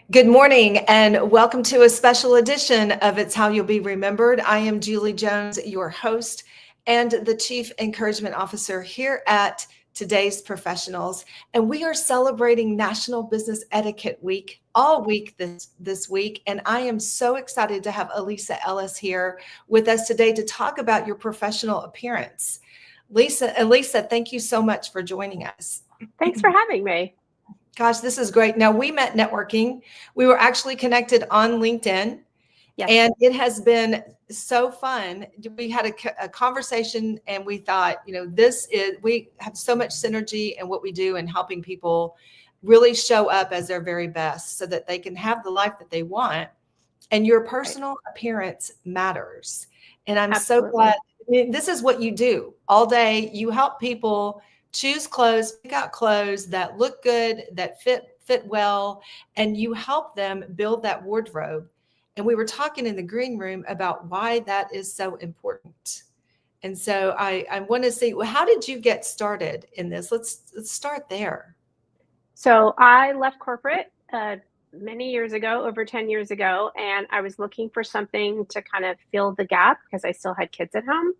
Good morning and welcome to a special edition of It's How You'll Be Remembered. I am Julie Jones, your host and the Chief Encouragement Officer here at Today's Professionals. And we are celebrating National Business Etiquette Week all week this week. And I am so excited to have Elisa Ellis here with us today to talk about your professional appearance. Elisa, thank you so much for joining us. Thanks for having me. Gosh, this is great. Now, we met networking. We were actually connected on LinkedIn, Yes. and it has been so fun. We had a conversation, and we thought, we have so much synergy in what we do and helping people really show up as their very best so that they can have the life that they want. And your personal appearance matters. And I'm Absolutely. so glad. I mean, this is what you do all day. You help people choose clothes, pick out clothes that look good, that fit well, and you help them build that wardrobe. And we were talking in the green room about why that is so important. And so I want to see, well, how did you get started in this? Let's start there. So I left corporate many years ago, over 10 years ago, and I was looking for something to kind of fill the gap because I still had kids at home.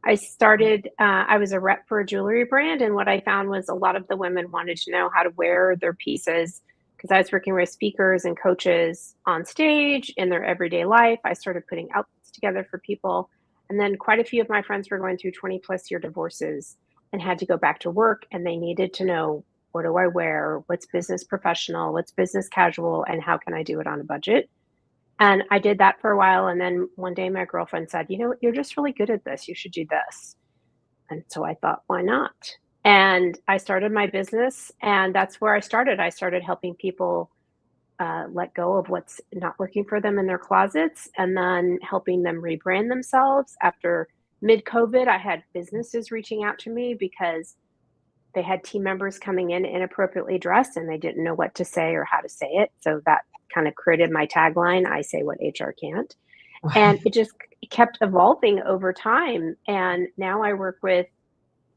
I was a rep for a jewelry brand, and what I found was a lot of the women wanted to know how to wear their pieces because I was working with speakers and coaches on stage in their everyday life. I started putting outfits together for people, and then quite a few of my friends were going through 20 plus year divorces and had to go back to work, and they needed to know, what do I wear? What's business professional? What's business casual? And how can I do it on a budget? And I did that for a while. And then one day my girlfriend said, you're just really good at this. You should do this. And so I thought, why not? And I started my business, and that's where I started. I started helping people let go of what's not working for them in their closets, and then helping them rebrand themselves. After mid-COVID, I had businesses reaching out to me because they had team members coming in inappropriately dressed and they didn't know what to say or how to say it. So that kind of created my tagline, I say what HR can't. And it just kept evolving over time. And now I work with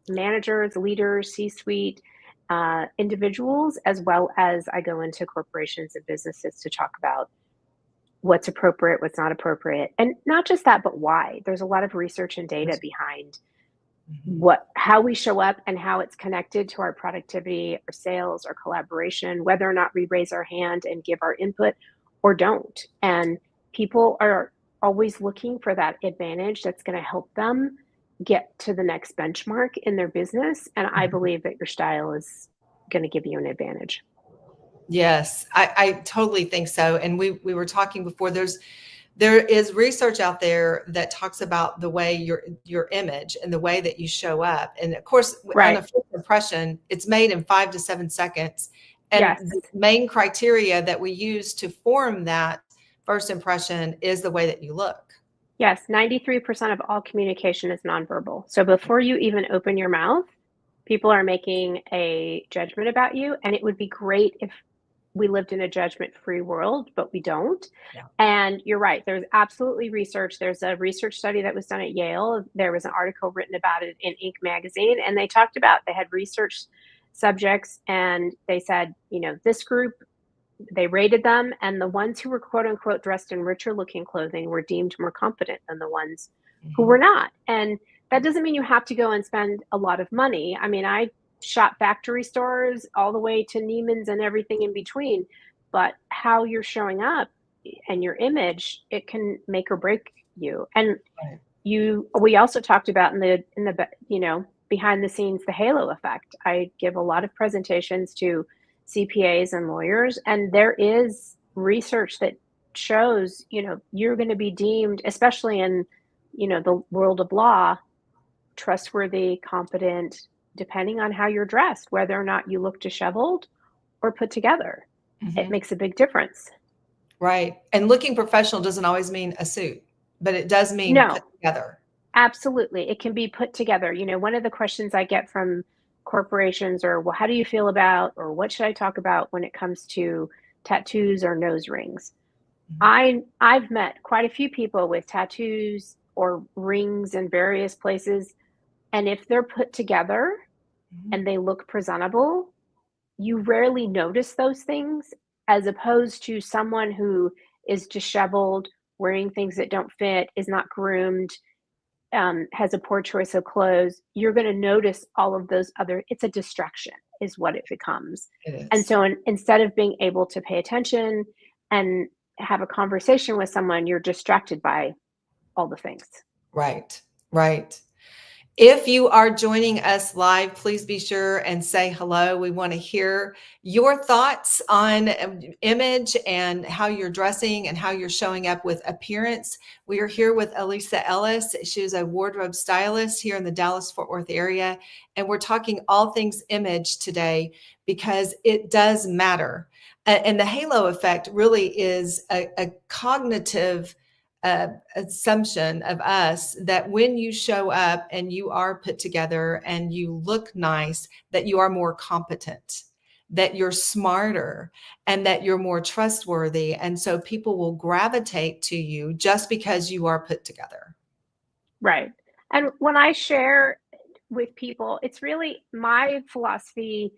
managers, leaders, C-suite individuals, as well as I go into corporations and businesses to talk about what's appropriate, what's not appropriate. And not just that, but why. There's a lot of research and data behind how we show up and how it's connected to our productivity, our sales, our collaboration, whether or not we raise our hand and give our input or don't. And people are always looking for that advantage that's going to help them get to the next benchmark in their business. And I believe that your style is going to give you an advantage. Yes, I totally think so. And we were talking before, there is research out there that talks about the way your image and the way that you show up. And of course, Right. on a first impression, it's made in 5 to 7 seconds. And Yes. the main criteria that we use to form that first impression is the way that you look. Yes, 93% of all communication is nonverbal. So before you even open your mouth, people are making a judgment about you. And it would be great if we lived in a judgment-free world, but we don't. Yeah. And you're right. There's absolutely research. There's a research study that was done at Yale. There was an article written about it in Inc. magazine. And they talked about, they had research subjects and they said, this group, they rated them, and the ones who were quote unquote dressed in richer looking clothing were deemed more competent than the ones who were not. And that doesn't mean you have to go and spend a lot of money. I mean, I shop factory stores all the way to Neiman's and everything in between, but how you're showing up and your image, it can make or break you. And we also talked about in the behind the scenes, the halo effect. I give a lot of presentations to CPAs and lawyers, and there is research that shows, you're going to be deemed, especially in, the world of law, trustworthy, competent, depending on how you're dressed, whether or not you look disheveled or put together. It makes a big difference. Right. And looking professional doesn't always mean a suit, but it does mean put together. Absolutely. It can be put together. One of the questions I get from corporations are, well, how do you feel about, or what should I talk about when it comes to tattoos or nose rings? I've met quite a few people with tattoos or rings in various places. And if they're put together and they look presentable, you rarely notice those things as opposed to someone who is disheveled, wearing things that don't fit, is not groomed, has a poor choice of clothes. You're going to notice all of those other, it's a distraction is what it becomes. It And is. so instead of being able to pay attention and have a conversation with someone, you're distracted by all the things. Right, right. If you are joining us live, please be sure and say hello. We want to hear your thoughts on image and how you're dressing and how you're showing up with appearance. We are here with Elisa Ellis. She's a wardrobe stylist here in the Dallas-Fort Worth area. And we're talking all things image today because it does matter. And the halo effect really is a cognitive assumption of us that when you show up and you are put together and you look nice, that you are more competent, that you're smarter, and that you're more trustworthy. And so people will gravitate to you just because you are put together. Right. And when I share with people, it's really my philosophy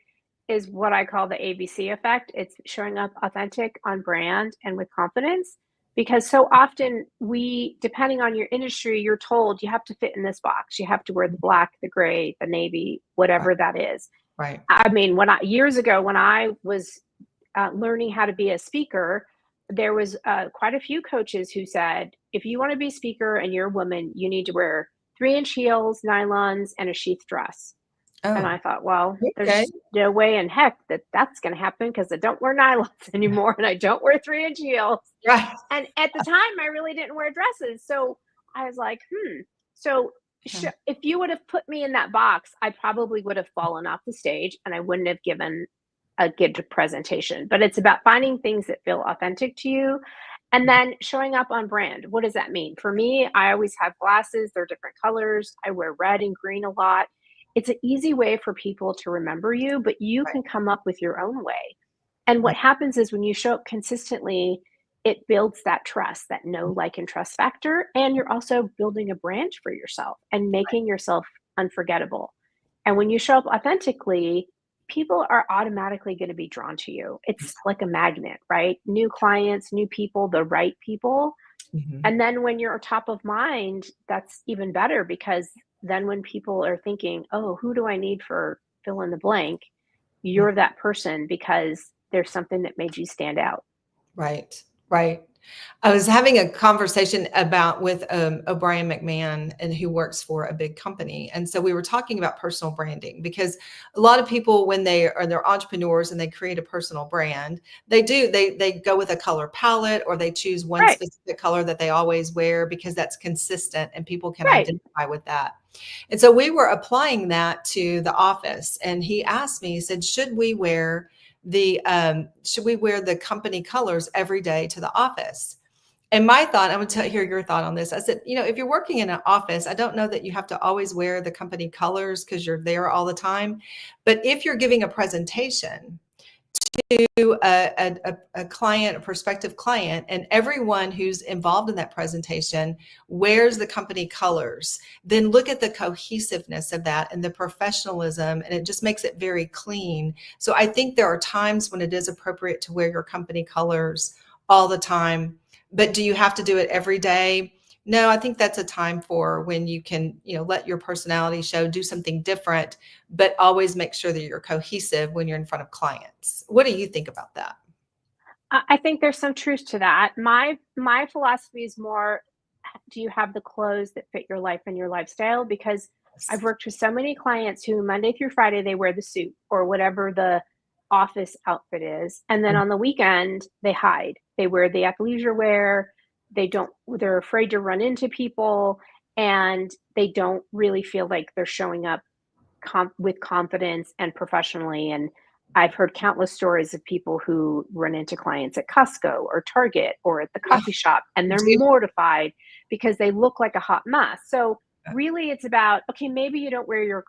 is what I call the ABC effect. It's showing up authentic, on brand, and with confidence. Because so often depending on your industry, you're told you have to fit in this box. You have to wear the black, the gray, the navy, whatever that is. Right. I mean, years ago, when I was learning how to be a speaker, there was quite a few coaches who said, if you want to be a speaker and you're a woman, you need to wear 3-inch heels, nylons, and a sheath dress. And Oh, I thought, well, okay. there's no way in heck that that's going to happen because I don't wear nylons anymore and I don't wear 3-inch heels. Right. And at the time, I really didn't wear dresses. So I was like, So if you would have put me in that box, I probably would have fallen off the stage and I wouldn't have given a good presentation. But it's about finding things that feel authentic to you and then showing up on brand. What does that mean? For me, I always have glasses. They're different colors. I wear red and green a lot. It's an easy way for people to remember you, but you Right. can come up with your own way. And what Right. happens is when you show up consistently, it builds that trust, that know, like, and trust factor. And you're also building a brand for yourself and making yourself unforgettable. And when you show up authentically, people are automatically going to be drawn to you. It's like a magnet, right? New clients, new people, the right people. Mhm. And then when you're top of mind, that's even better because then when people are thinking, oh, who do I need for fill in the blank? You're that person because there's something that made you stand out. Right, right. I was having a conversation with O'Brien McMahon, and who works for a big company, and so we were talking about personal branding because a lot of people, when they're entrepreneurs and they create a personal brand, they go with a color palette or they choose one Right, specific color that they always wear because that's consistent and people can right. identify with that. And so we were applying that to the office, and he asked me, he said, should we wear the company colors every day to the office? And my thought, I would hear your thought on this. I said, if you're working in an office, I don't know that you have to always wear the company colors because you're there all the time. But if you're giving a presentation to a client, a prospective client, and everyone who's involved in that presentation wears the company colors, then look at the cohesiveness of that and the professionalism, and it just makes it very clean. So I think there are times when it is appropriate to wear your company colors all the time, but do you have to do it every day? No, I think that's a time for when you can, let your personality show, do something different, but always make sure that you're cohesive when you're in front of clients. What do you think about that? I think there's some truth to that. My philosophy is more, do you have the clothes that fit your life and your lifestyle? Because I've worked with so many clients who Monday through Friday they wear the suit or whatever the office outfit is, and then on the weekend they hide. They wear the athleisure wear. They're afraid to run into people, and they don't really feel like they're showing up with confidence and professionally. And I've heard countless stories of people who run into clients at Costco or Target or at the Yeah, coffee shop, and they're do mortified because they look like a hot mess. So really it's about, okay, maybe you don't wear your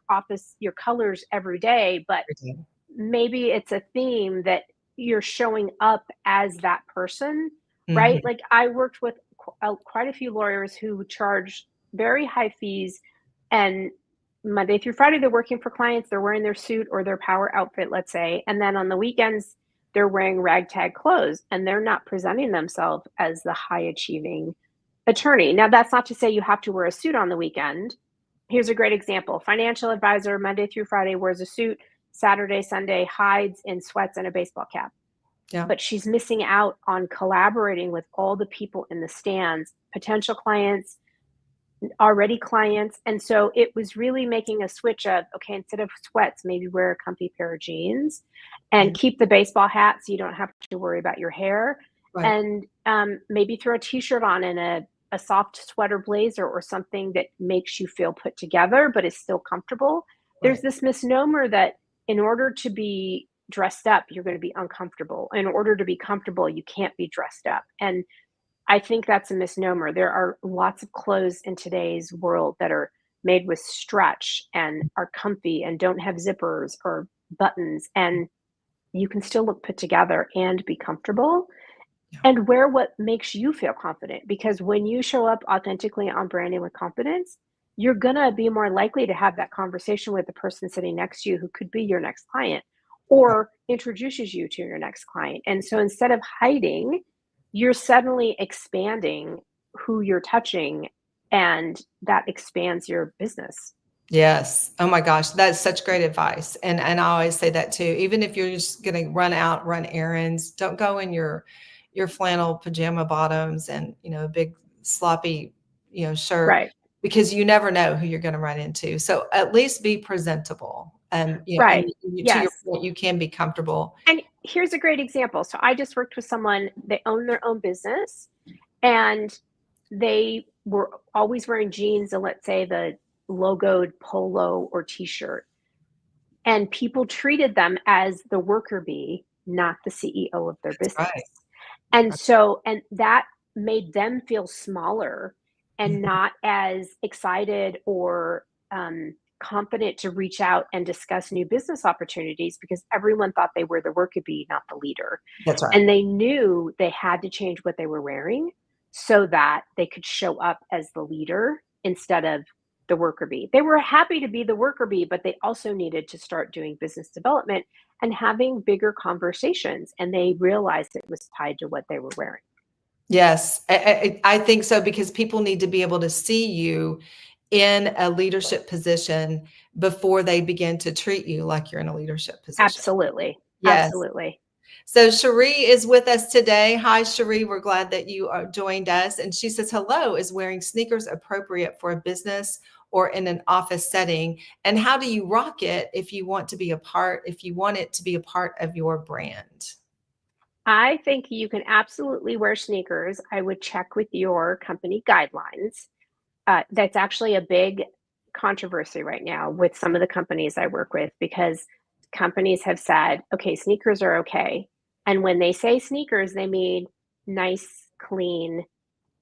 colors every day, but everything. maybe it's a theme that you're showing up as that person, right? Mhm. Like I worked with quite a few lawyers who charge very high fees, and Monday through Friday they're working for clients, they're wearing their suit or their power outfit, let's say, and then on the weekends they're wearing ragtag clothes and they're not presenting themselves as the high achieving attorney. Now, that's not to say you have to wear a suit on the weekend. Here's a great example. Financial advisor, Monday through Friday, wears a suit. Saturday, Sunday, hides in sweats and a baseball cap. Yeah. But she's missing out on collaborating with all the people in the stands, potential clients, already clients. And so it was really making a switch of, okay, instead of sweats, maybe wear a comfy pair of jeans and keep the baseball hat so you don't have to worry about your hair. Right. And maybe throw a t-shirt on and a soft sweater blazer or something that makes you feel put together, but is still comfortable. There's Right. this misnomer that in order to be dressed up, you're going to be uncomfortable. In order to be comfortable, you can't be dressed up. And I think that's a misnomer. There are lots of clothes in today's world that are made with stretch and are comfy and don't have zippers or buttons, and you can still look put together and be comfortable and wear what makes you feel confident. Because when you show up authentically on brand and with confidence, you're going to be more likely to have that conversation with the person sitting next to you who could be your next client or introduces you to your next client. And so instead of hiding, you're suddenly expanding who you're touching, and that expands your business. Yes. Oh my gosh, that's such great advice. And I always say that too. Even if you're just going to run errands, don't go in your flannel pajama bottoms and, a big sloppy, shirt, Right. because you never know who you're going to run into. So at least be presentable. And, Right. to your Yes. point, you can be comfortable. And here's a great example. So I just worked with someone, they own their own business, and they were always wearing jeans and, let's say, the logoed polo or t-shirt. And people treated them as the worker bee, not the CEO of their That's business. right. And that made them feel smaller and Mhm. not as excited or confident to reach out and discuss new business opportunities, because everyone thought they were the worker bee, not the leader. That's right. And they knew they had to change what they were wearing so that they could show up as the leader instead of the worker bee. They were happy to be the worker bee, but they also needed to start doing business development and having bigger conversations. And they realized it was tied to what they were wearing. Yes, I think so, because people need to be able to see you in a leadership position before they begin to treat you like you're in a leadership position. Absolutely. Yes. Absolutely. So Cherie is with us today. Hi, Cherie. We're glad that you joined us. And she says, hello, is wearing sneakers appropriate for a business or in an office setting? And how do you rock it if you want it to be a part of your brand? I think you can absolutely wear sneakers. I would check with your company guidelines. That's actually a big controversy right now with some of the companies I work with, because companies have said, okay, sneakers are okay. And when they say sneakers, they mean nice, clean,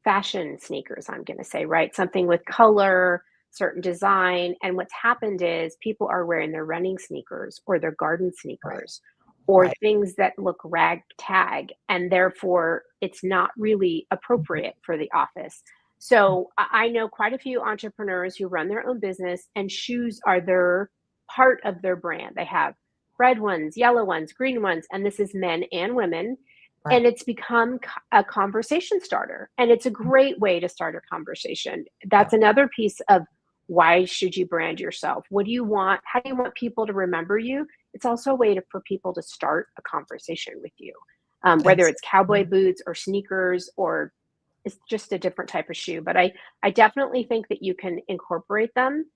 fashion sneakers, I'm going to say, right? Something with color, certain design. And what's happened is people are wearing their running sneakers or their garden Right. sneakers or Right. things that look ragtag, and therefore it's not really appropriate for the office. So I know quite a few entrepreneurs who run their own business, and shoes are their part of their brand. They have red ones, yellow ones, green ones, and this is men and women. Right. And it's become a conversation starter. And it's a great way to start a conversation. That's Yeah. another piece of why should you brand yourself? What do you want? How do you want people to remember you? It's also a way for people to start a conversation with you, whether That's it's cowboy boots or sneakers or it's just a different type of shoe. But I definitely think that you can incorporate them.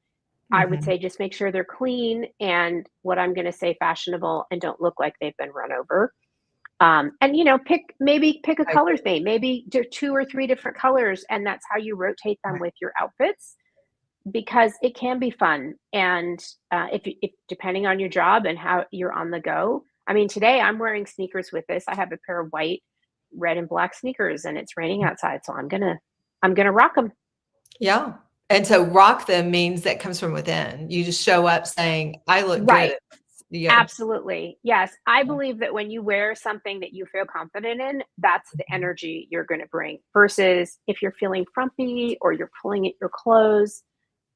I would Mhm. say just make sure they're clean and, what I'm going to say, fashionable, and don't look like they've been run over. And pick a I color agree. theme, maybe do 2 or 3 different colors, and that's how you rotate them Right. with your outfits, because it can be fun. And if depending on your job and how you're on the go, I mean, today I'm wearing sneakers with this. I have a pair of white, red, and black sneakers, and it's raining outside, so I'm gonna rock them. Yeah. And so rock them means that comes from within. You just show up saying, I look good. Right. Yeah. Absolutely. Yes. I believe that when you wear something that you feel confident in, that's the energy you're going to bring, versus if you're feeling frumpy or you're pulling at your clothes,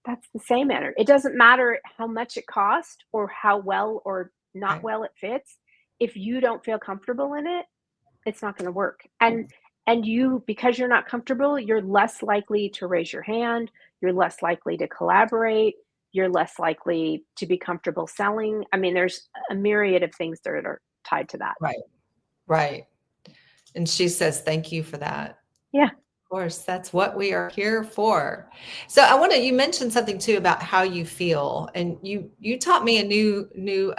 that's the same energy. It doesn't matter how much it costs or how well or not Right. well it fits. if you don't feel comfortable in it, it's not going to work. And you, because you're not comfortable, you're less likely to raise your hand, you're less likely to collaborate, you're less likely to be comfortable selling. I mean, there's a myriad of things that are tied to that. Right. Right. And she says, thank you for that. Yeah. Of course, that's what we are here for. So I want to, you mentioned something too about how you feel, and you taught me a new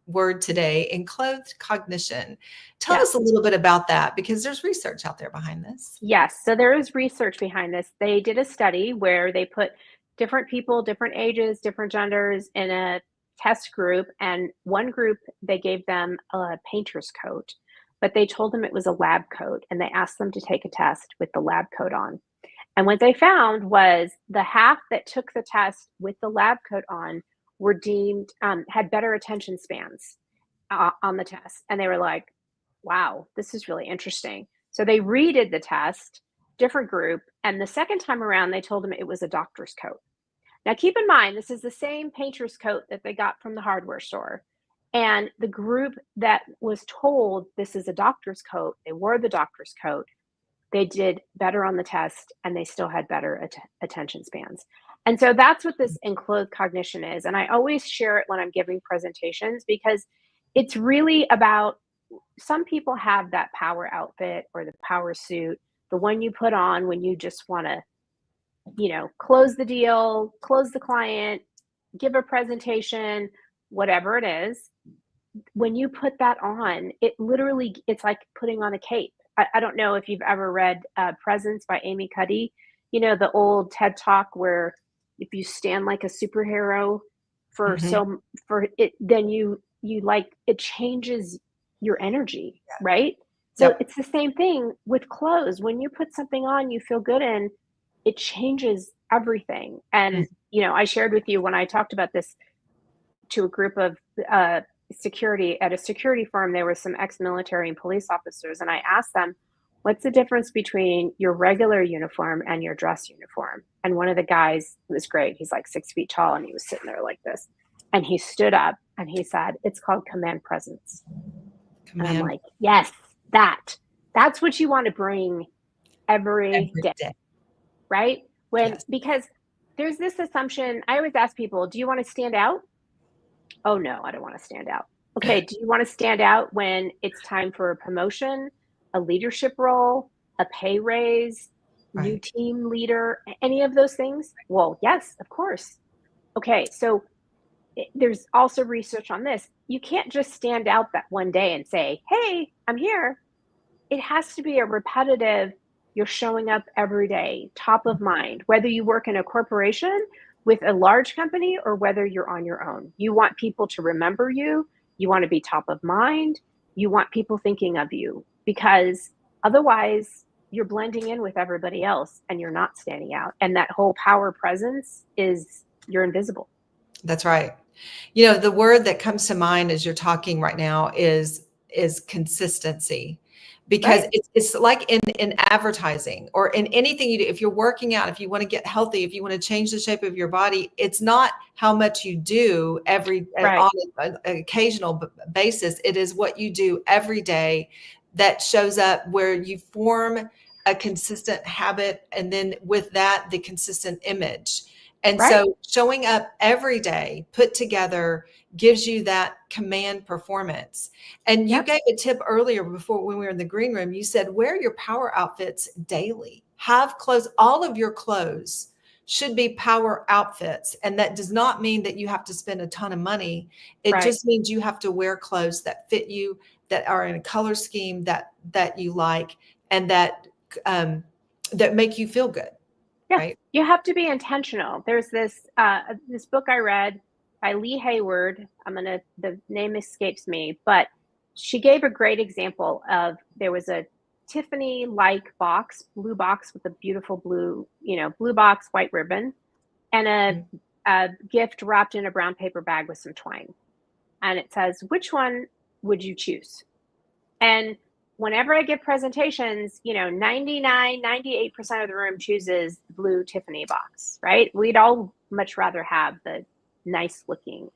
word today, enclothed cognition. Tell us Yes. a little bit about that, because there's research out there behind this. Yes. So there is research behind this. They did a study where they put different people, different ages, different genders in a test group. And one group, they gave them a painter's coat, but they told them it was a lab coat. And they asked them to take a test with the lab coat on. And what they found was the half that took the test with the lab coat on were deemed, had better attention spans on the test. And they were like, wow, this is really interesting. So they redid the test, different group. And the second time around, they told them it was a doctor's coat. Now, keep in mind, this is the same painter's coat that they got from the hardware store. And the group that was told this is a doctor's coat, they wore the doctor's coat, they did better on the test, and they still had better attention spans. And so that's what this enclosed cognition is. And I always share it when I'm giving presentations, because it's really about, some people have that power outfit or the power suit, the one you put on when you just want to, close the deal, close the client, give a presentation, whatever it is. When you put that on, it literally, it's like putting on a cape. I don't know if you've ever read Presence by Amy Cuddy, the old TED Talk where if you stand like a superhero for it, then you like, it changes your energy, right? So Yep. it's the same thing with clothes. When you put something on you feel good in, it changes everything. And I shared with you when I talked about this to a group of security at a security firm, there were some ex-military and police officers, and I asked them, what's the difference between your regular uniform and your dress uniform? And one of the guys, it was great, he's like 6 feet tall, and he was sitting there like this, and he stood up and he said, it's called command presence. And I'm like, yes, that's what you want to bring every day, right? Because there's this assumption, I always ask people, do you want to stand out? Oh no, I don't want to stand out. Okay, do you want to stand out when it's time for a promotion, a leadership role, a pay raise, new team leader, any of those things? Well, yes, of course. Okay, so there's also research on this. You can't just stand out that one day and say, hey, I'm here. It has to be a repetitive, you're showing up every day, top of mind, whether you work in a corporation with a large company or whether you're on your own. You want people to remember you. You want to be top of mind. You want people thinking of you, because otherwise you're blending in with everybody else and you're not standing out. And that whole power presence is, you're invisible. That's right. The word that comes to mind as you're talking right now is consistency, because it's like in advertising or in anything you do. If you're working out, if you want to get healthy, if you want to change the shape of your body, it's not how much you do on an occasional basis. It is what you do every day that shows up, where you form a consistent habit, and then with that, the consistent image. And so showing up every day put together gives you that command performance. And you gave a tip earlier before, when we were in the green room, you said, wear your power outfits daily. Have clothes, all of your clothes should be power outfits. And that does not mean that you have to spend a ton of money. It just means you have to wear clothes that fit you, that are in a color scheme that you like, and that make you feel good. Yeah, right? You have to be intentional. There's this this book I read by Lee Hayward. The name escapes me, but she gave a great example of, there was a Tiffany-like box, blue box with a beautiful blue box, white ribbon, and a gift wrapped in a brown paper bag with some twine. And it says, which one would you choose? And whenever I give presentations, 99, 98% of the room chooses the blue Tiffany box, right? We'd all much rather have the nice looking.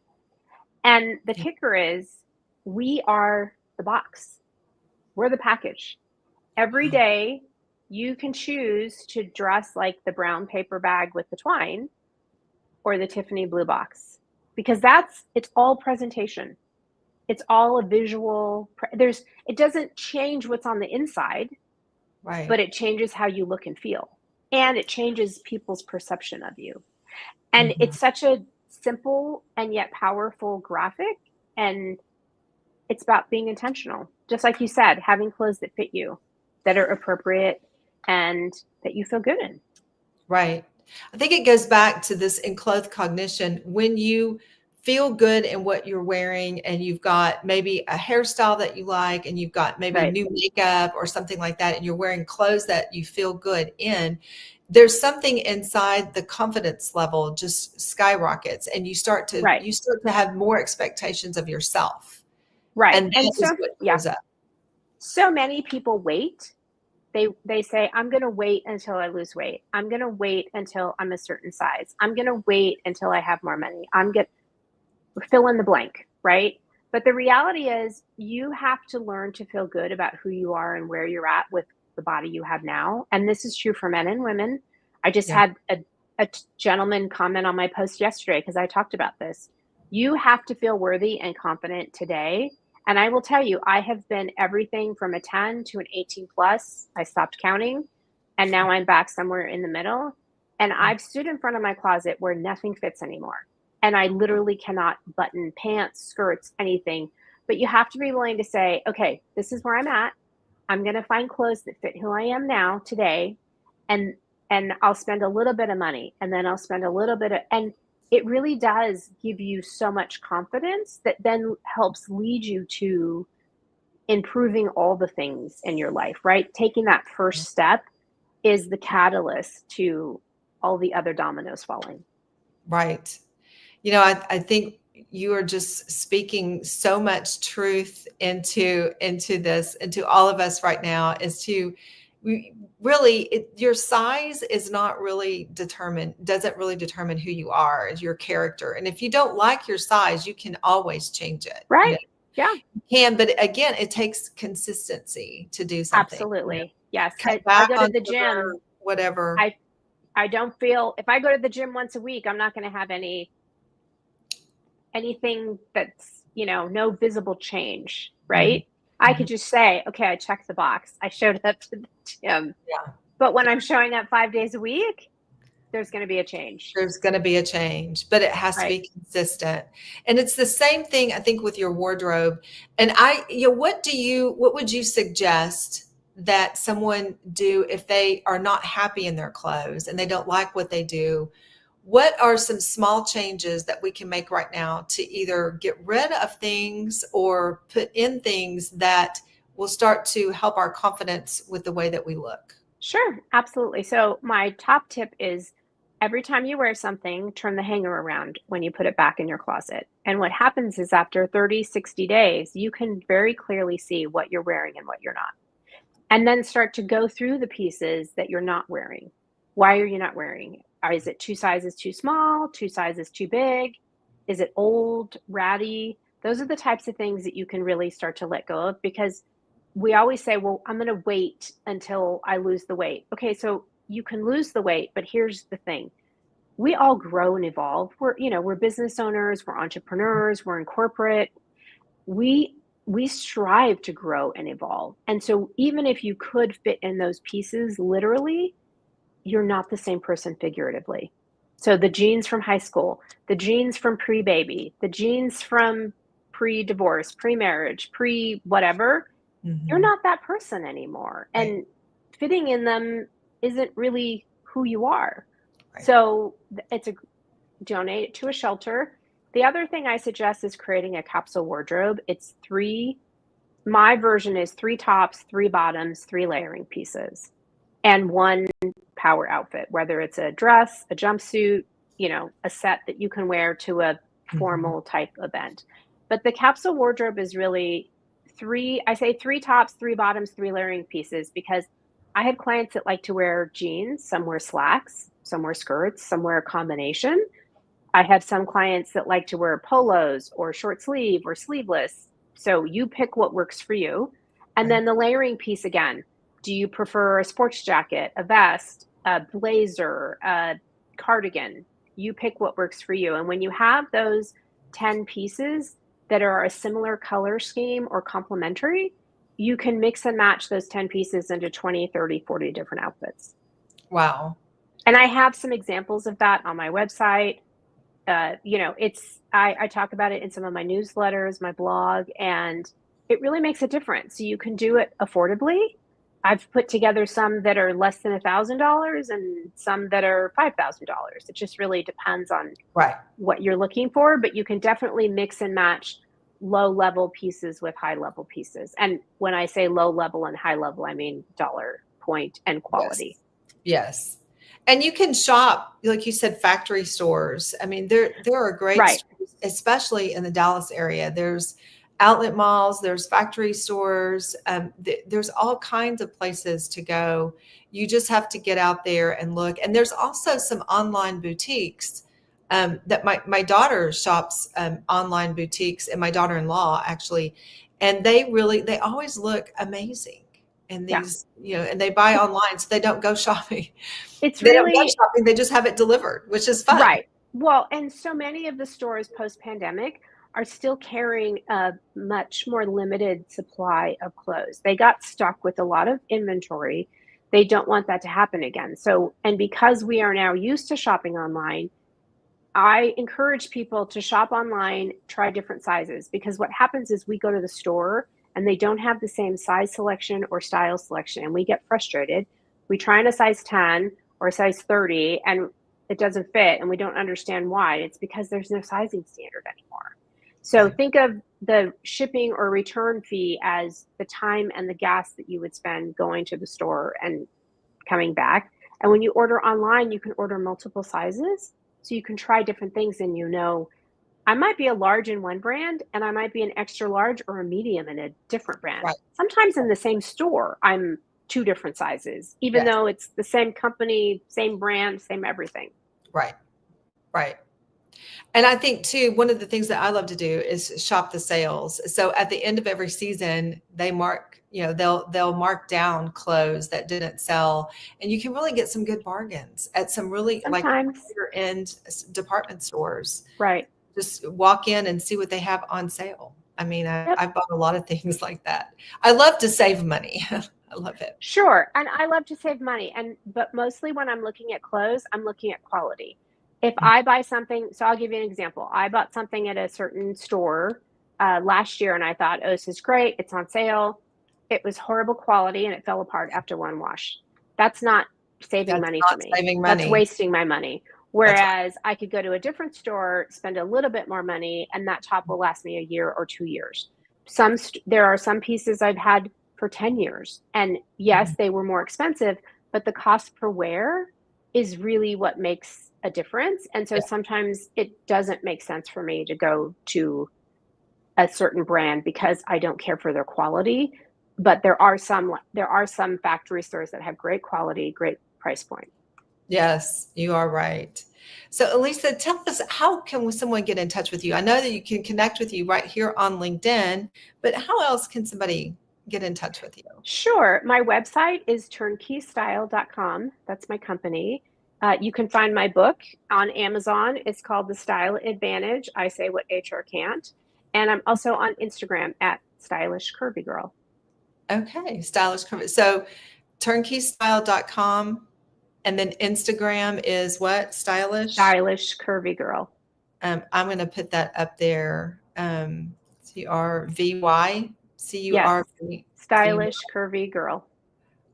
And the kicker is, we are the box. We're the package. Every day you can choose to dress like the brown paper bag with the twine or the Tiffany blue box, because it's all presentation. It's all a visual. It doesn't change what's on the inside, Right. but it changes how you look and feel, and it changes people's perception of you. And it's such a simple and yet powerful graphic, and it's about being intentional. Just like you said, having clothes that fit you, that are appropriate, and that you feel good in. Right. I think it goes back to this enclothed cognition. When you feel good in what you're wearing and you've got maybe a hairstyle that you like and you've got maybe Right. new makeup or something like that, and you're wearing clothes that you feel good in, there's something inside, the confidence level just skyrockets, and you start to Right. have more expectations of yourself. Right. And that is so, what yeah. goes up. So many people wait. They say, I'm going to wait until I lose weight. I'm going to wait until I'm a certain size. I'm going to wait until I have more money. I'm going to fill in the blank, right? But the reality is you have to learn to feel good about who you are and where you're at with the body you have now. And this is true for men and women. I just Yeah. had a gentleman comment on my post yesterday because I talked about this. You have to feel worthy and confident today. And I will tell you, I have been everything from a 10 to an 18 plus. I stopped counting, and now I'm back somewhere in the middle. And I've stood in front of my closet where nothing fits anymore. And I literally cannot button pants, skirts, anything. But you have to be willing to say, okay, this is where I'm at. I'm going to find clothes that fit who I am now today. And I'll spend a little bit of money, and then I'll spend a little bit of, and it really does give you so much confidence that then helps lead you to improving all the things in your life, right? Taking that first step is the catalyst to all the other dominoes falling. Right. You know, I think you are just speaking so much truth into this, into all of us right now, is to your size is not really doesn't really determine who you are as your character. And if you don't like your size, you can always change it. Right. You know, Yeah. you can, but again, it takes consistency to do something. Absolutely. You know, Yes. cut I back go to on the sugar, gym. whatever. I don't feel, if I go to the gym once a week, I'm not going to have anything that's, no visible change, right? I could just say, okay, I checked the box. I showed up to the gym. Yeah. But when I'm showing up 5 days a week, there's going to be a change. There's going to be a change, but it has to be consistent. And it's the same thing, I think, with your wardrobe. And what would you suggest that someone do if they are not happy in their clothes and they don't like what they do? What are some small changes that we can make right now to either get rid of things or put in things that will start to help our confidence with the way that we look? Sure, absolutely. So my top tip is every time you wear something, turn the hanger around when you put it back in your closet. And what happens is after 30, 60 days, you can very clearly see what you're wearing and what you're not. And then start to go through the pieces that you're not wearing. Why are you not wearing? Is it 2 sizes too small, 2 sizes too big? Is it old, ratty? Those are the types of things that you can really start to let go of, because we always say, well, I'm going to wait until I lose the weight. Okay, so you can lose the weight, but here's the thing. We all grow and evolve. We're business owners, we're entrepreneurs, we're in corporate. We strive to grow and evolve. And so even if you could fit in those pieces literally, you're not the same person figuratively. So the jeans from high school, the jeans from pre-baby, the jeans from pre-divorce, pre-marriage, pre-whatever, you're not that person anymore. Right. And fitting in them isn't really who you are. Right. So donate it to a shelter. The other thing I suggest is creating a capsule wardrobe. My version is 3 tops, 3 bottoms, 3 layering pieces, and 1 power outfit, whether it's a dress, a jumpsuit, a set that you can wear to a formal type event. But the capsule wardrobe is really 3 tops, 3 bottoms, 3 layering pieces, because I have clients that like to wear jeans, some wear slacks, some wear skirts, some wear a combination. I have some clients that like to wear polos or short sleeve or sleeveless. So you pick what works for you. And then the layering piece again. Do you prefer a sports jacket, a vest, a blazer, a cardigan? You pick what works for you. And when you have those 10 pieces that are a similar color scheme or complementary, you can mix and match those 10 pieces into 20, 30, 40 different outfits. Wow. And I have some examples of that on my website. I talk about it in some of my newsletters, my blog, and it really makes a difference. So you can do it affordably. I've put together some that are less than $1,000 and some that are $5,000. It just really depends on what you're looking for, but you can definitely mix and match low-level pieces with high-level pieces. And when I say low-level and high-level, I mean dollar, point, and quality. Yes. And you can shop, like you said, factory stores. I mean, there are great stores, especially in the Dallas area. There's outlet malls, there's factory stores. There's all kinds of places to go. You just have to get out there and look. And there's also some online boutiques that my daughter shops online boutiques, and my daughter-in-law actually, and they always look amazing. And these, and they buy online, so they don't go shopping. They don't go shopping, they just have it delivered, which is fun. Right. Well, and so many of the stores post-pandemic are still carrying a much more limited supply of clothes. They got stuck with a lot of inventory. They don't want that to happen again. So, and because we are now used to shopping online, I encourage people to shop online, try different sizes, because what happens is we go to the store and they don't have the same size selection or style selection, and we get frustrated. We try on a size 10 or a size 30 and it doesn't fit, and we don't understand why. It's because there's no sizing standard anymore. So think of the shipping or return fee as the time and the gas that you would spend going to the store and coming back. And when you order online, you can order multiple sizes, so you can try different things, and I might be a large in one brand and I might be an extra large or a medium in a different brand. Sometimes in the same store, I'm two different sizes, even though it's the same company, same brand, same everything. Right. And I think too, one of the things that I love to do is shop the sales. So at the end of every season, they mark, they'll mark down clothes that didn't sell, and you can really get some good bargains at some really like higher end department stores. Right. Just walk in and see what they have on sale. I mean, I've bought a lot of things like that. I love to save money. I love it. Sure. And I love to save money. But mostly when I'm looking at clothes, I'm looking at quality. If I buy something, so I'll give you an example. I bought something at a certain store last year and I thought, oh, this is great. It's on sale. It was horrible quality and it fell apart after one wash. That's not saving money for me. That's wasting my money. Whereas I could go to a different store, spend a little bit more money, and that top will last me a year or 2 years. There are some pieces I've had for 10 years. And yes, they were more expensive, but the cost per wear is really what makes a difference. And so sometimes it doesn't make sense for me to go to a certain brand because I don't care for their quality. But there are some factory stores that have great quality, great price point. Yes, you are right. So Elisa, tell us, how can someone get in touch with you? I know that you can connect with you right here on LinkedIn, but how else can somebody get in touch with you? Sure. My website is turnkeystyle.com. That's my company. You can find my book on Amazon. It's called The Style Advantage. I Say What HR Can't. And I'm also on Instagram at Stylish Curvy Girl. Okay. Stylish Curvy. So turnkeystyle.com. And then Instagram is what? Stylish Curvy Girl. I'm going to put that up there. CRVY. Yes. Stylish Curvy Girl.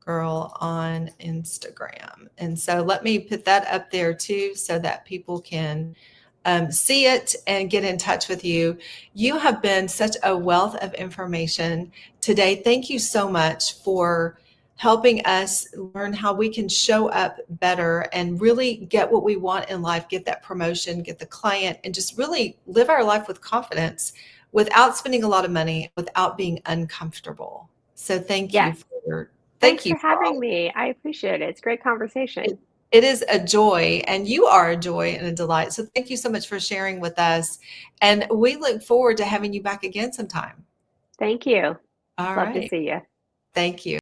Girl on Instagram. And so let me put that up there too, so that people can see it and get in touch with you. You have been such a wealth of information today. Thank you so much for helping us learn how we can show up better and really get what we want in life, get that promotion, get the client, and just really live our life with confidence without spending a lot of money, without being uncomfortable. So thank you Thanks for having me. I appreciate it. It's a great conversation. It is a joy, and you are a joy and a delight. So thank you so much for sharing with us. And we look forward to having you back again sometime. Thank you. All Love to right. see you. Thank you.